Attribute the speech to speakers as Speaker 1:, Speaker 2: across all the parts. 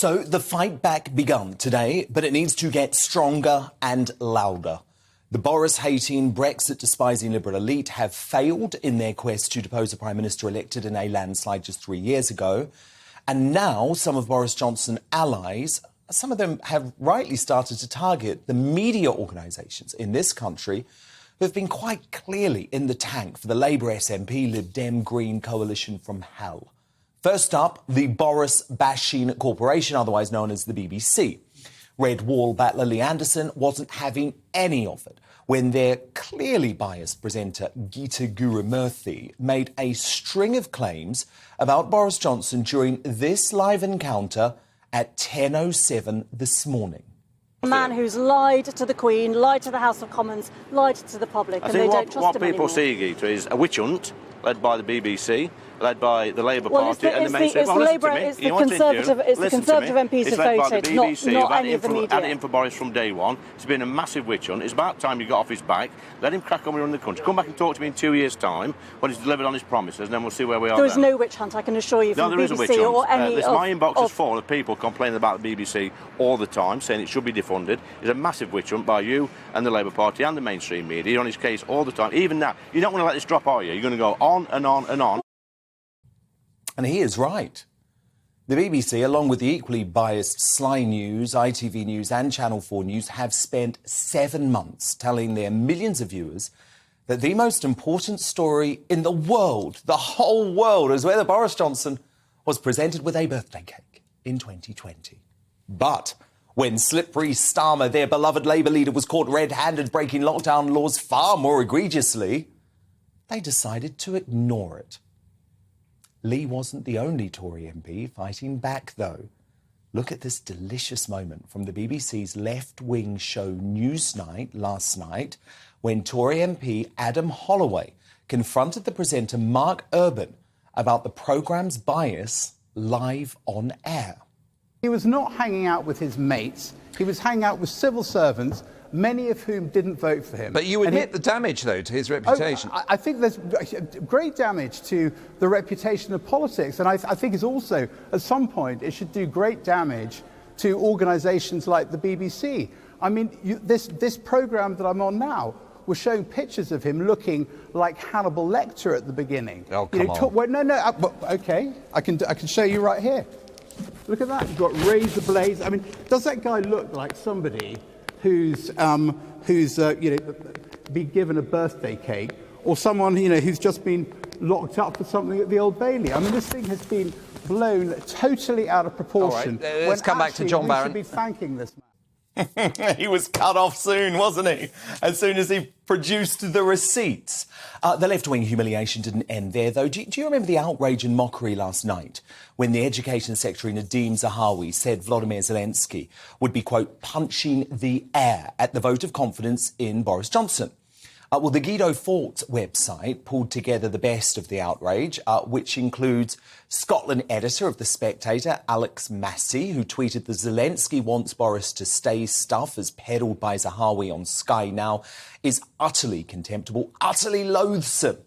Speaker 1: So the fight back begun today, but it needs to get stronger and louder. The Boris-hating, Brexit-despising Liberal elite have failed in their quest to depose a Prime Minister elected in a landslide just 3 years ago. And now some of Boris Johnson's allies, some of them have rightly started to target the media organisations in this country who have been quite clearly in the tank for the Labour SNP Lib Dem Green coalition from hell. First up, the Boris-bashing corporation, otherwise known as the BBC. Red Wall battler Lee Anderson wasn't having any of it when their clearly biased presenter Geeta Gurumurthy made a string of claims about Boris Johnson during this live encounter at 10:07 this morning.
Speaker 2: A man who's lied to the Queen, lied to the House of Commons, lied to the public, and they don't trust him
Speaker 3: what people
Speaker 2: anymore.
Speaker 3: see, Geeta, is a witch hunt led by the BBC, led by the Labour Party and the mainstream.
Speaker 2: It's the Conservative MPs who voted, not any of the media.
Speaker 3: Had it in for Boris from day one. It's been a massive witch hunt. It's about time you got off his back. Let him crack on with running the country. Come back and talk to me in 2 years' time when he's delivered on his promises, and then we'll see where we are.
Speaker 2: There is no witch hunt, I can assure you, from the BBC or any of...
Speaker 3: My inbox is full of people complaining about the BBC all the time, saying it should be defunded. It's a massive witch hunt by you and the Labour Party and the mainstream media. You're on his case all the time. Even now, you don't want to let this drop, are you? You're going to go on and on and on.
Speaker 1: And he is right. The BBC, along with the equally biased Sly News, ITV News and Channel 4 News, have spent 7 months telling their millions of viewers that the most important story in the world, the whole world, is whether Boris Johnson was presented with a birthday cake in 2020. But when slippery Starmer, their beloved Labour leader, was caught red-handed breaking lockdown laws far more egregiously, they decided to ignore it. Lee wasn't the only Tory MP fighting back, though. Look at this delicious moment from the BBC's left-wing show Newsnight last night when Tory MP Adam Holloway confronted the presenter Mark Urban about the programme's bias live on air.
Speaker 4: He was not hanging out with his mates. He was hanging out with civil servants, many of whom didn't vote for him.
Speaker 5: But you admit the damage, though, to his reputation.
Speaker 4: I think there's great damage to the reputation of politics. And I think it's also, at some point, it should do great damage to organisations like the BBC. I mean, this programme that I'm on now was showing pictures of him looking like Hannibal Lecter at the beginning.
Speaker 5: Oh, come on.
Speaker 4: OK, I can show you right here. Look at that. You've got razor blades. I mean, does that guy look like somebody who's been given a birthday cake, or someone who's just been locked up for something at the Old Bailey? I mean, this thing has been blown totally out of proportion.
Speaker 5: All right, let's come back to John Barron.
Speaker 4: We should be thanking this man.
Speaker 1: He was cut off soon, wasn't he? As soon as he produced the receipts. The left-wing humiliation didn't end there, though. Do you remember the outrage and mockery last night when the Education Secretary Nadeem Zahawi said Volodymyr Zelensky would be, quote, punching the air at the vote of confidence in Boris Johnson? Well, the Guido Fawkes website pulled together the best of the outrage, which includes Scotland editor of The Spectator, Alex Massey, who tweeted that Zelensky wants Boris to stay stuff as peddled by Zahawi on Sky Now is utterly contemptible, utterly loathsome.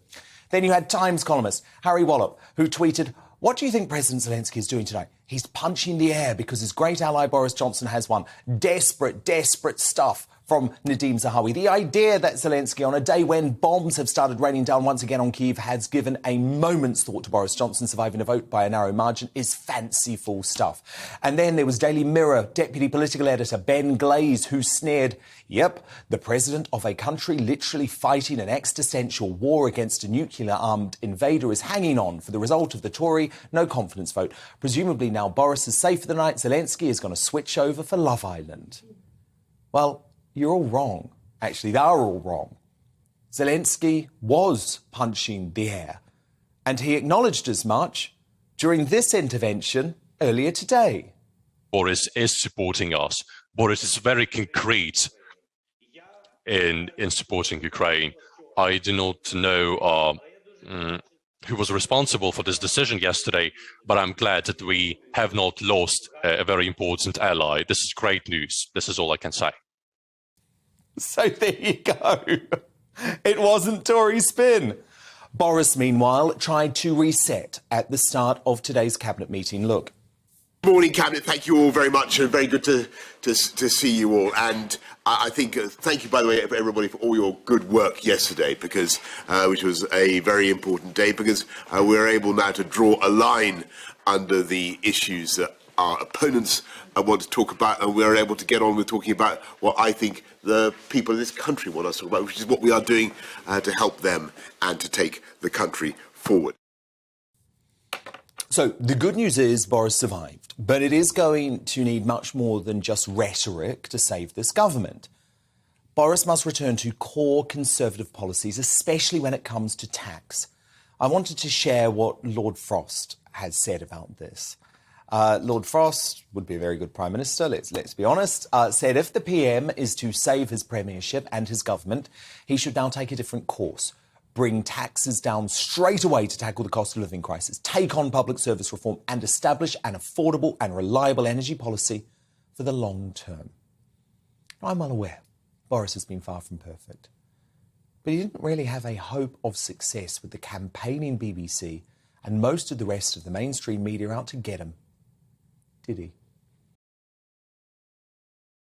Speaker 1: Then you had Times columnist Harry Wallop, who tweeted, what do you think President Zelensky is doing tonight? He's punching the air because his great ally Boris Johnson has won. Desperate, desperate stuff from Nadeem Zahawi. The idea that Zelensky, on a day when bombs have started raining down once again on Kyiv, has given a moment's thought to Boris Johnson surviving a vote by a narrow margin is fanciful stuff. And then there was Daily Mirror deputy political editor Ben Glaze, who sneered, yep, the president of a country literally fighting an existential war against a nuclear-armed invader is hanging on for the result of the Tory no-confidence vote. Presumably now Boris is safe for the night. Zelensky is going to switch over for Love Island. Well, you're all wrong. Actually, they are all wrong. Zelensky was punching the air, and he acknowledged as much during this intervention earlier today.
Speaker 6: Boris is supporting us. Boris is very concrete in supporting Ukraine. I do not know who was responsible for this decision yesterday, but I'm glad that we have not lost a very important ally. This is great news. This is all I can say.
Speaker 1: So there you go. It wasn't Tory spin. Boris, meanwhile, tried to reset at the start of today's cabinet meeting. Look.
Speaker 7: Morning, Cabinet. Thank you all very much, and very good to see you all. And I think thank you, by the way, everybody, for all your good work yesterday, because which was a very important day, because we're able now to draw a line under the issues that our opponents want to talk about, and we're able to get on with talking about what I think the people of this country want us to talk about, which is what we are doing to help them and to take the country forward.
Speaker 1: So the good news is Boris survived, but it is going to need much more than just rhetoric to save this government. Boris must return to core Conservative policies, especially when it comes to tax. I wanted to share what Lord Frost has said about this. Lord Frost would be a very good Prime Minister, let's be honest, said if the PM is to save his premiership and his government, he should now take a different course. Bring taxes down straight away to tackle the cost of living crisis, take on public service reform and establish an affordable and reliable energy policy for the long term. Now, I'm well aware Boris has been far from perfect, but he didn't really have a hope of success with the campaigning BBC and most of the rest of the mainstream media out to get him, did he?